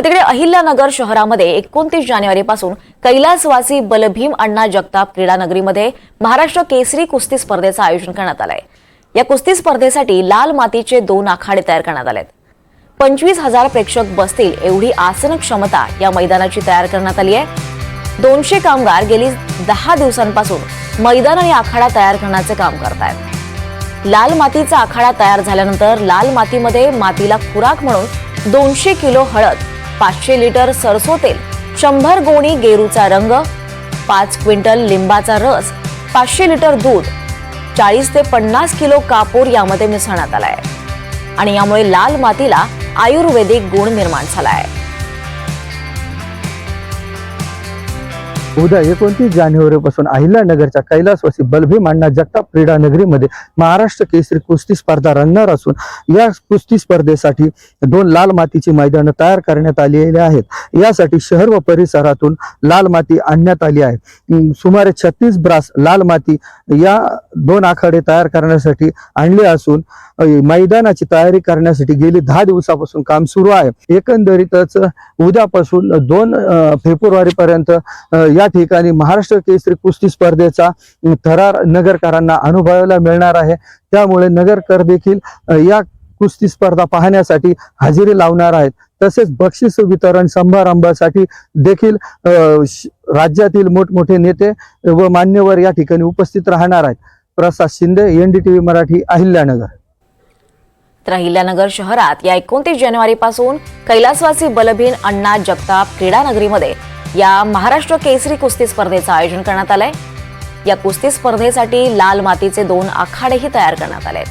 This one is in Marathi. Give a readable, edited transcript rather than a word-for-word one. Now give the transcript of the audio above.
तिकडे अहिल्यानगर शहरामध्ये 29 जानेवारीपासून कैलासवासी बलभीम अण्णा जगताप क्रीडा नगरीमध्ये महाराष्ट्र केसरी कुस्ती स्पर्धेचं आयोजन करण्यात आलंय। या कुस्ती स्पर्धेसाठी लाल मातीचे 2 आखाडे तयार करण्यात आलेत। 25,000 प्रेक्षक बसतील एवढी आसन क्षमता या मैदानाची तयार करण्यात आली आहे। 200 कामगार गेली 10 दिवसांपासून मैदान आणि आखाडा तयार करण्याचे काम करतायत। लाल मातीचा आखाडा तयार झाल्यानंतर लाल मातीमध्ये मातीला खुराक म्हणून 200 किलो हळद, 500 लिटर सरसो तेल, 100 गोणी गेरूचा रंग, 5 क्विंटल लिंबाचा रस, 500 लिटर दूध, 40 ते 50 किलो कापूर यामध्ये मिसळण्यात आलाय आणि यामुळे लाल मातीला आयुर्वेदिक गुण निर्माण झालाय। उद्या 29 जानेवारीपासून अहिल्यानगरच्या कैलासवासी बलभीम अण्णा जगताप क्रीडा नगरीमध्ये महाराष्ट्र केसरी कुस्ती स्पर्धा रंगणार असून या कुस्ती स्पर्धेसाठी 2 लाल मातीची मैदानं तयार करण्यात आलेली आहेत। यासाठी शहर व परिसरातून लाल माती आणण्यात आली आहे। सुमारे 36 ब्रास लाल माती या 2 आखाडे तयार करण्यासाठी आणले असून मैदानाची तयारी करण्यासाठी गेली 10 दिवसापासून काम सुरू आहे। एकंदरीतच उद्यापासून 2 फेब्रुवारी पर्यंत या ठिकाणी महाराष्ट्र केसरी कुस्ती स्पर्धेचा थरार नगरकरांना अनुभवायला मिळणार आहे। त्यामुळे नगरकर देखील या कुस्ती स्पर्धा पाहण्यासाठी हजेरी लावणार आहेत। तसेच बक्षीस वितरण समारंभासाठी देखील राज्यातील मोठमोठे नेते व मान्यवर या ठिकाणी उपस्थित राहणार आहेत। प्रसाद शिंदे, NDTV मराठी, अहिल्यानगर। तर अहिल्यानगर शहरात या 29 जानेवारीपासून कैलासवासी बलभीम अण्णा जगताप क्रीडा नगरीमध्ये या महाराष्ट्र केसरी कुस्ती स्पर्धेचं आयोजन करण्यात आलंय। या कुस्ती स्पर्धेसाठी लाल मातीचे 2 आखाडेही तयार करण्यात आले।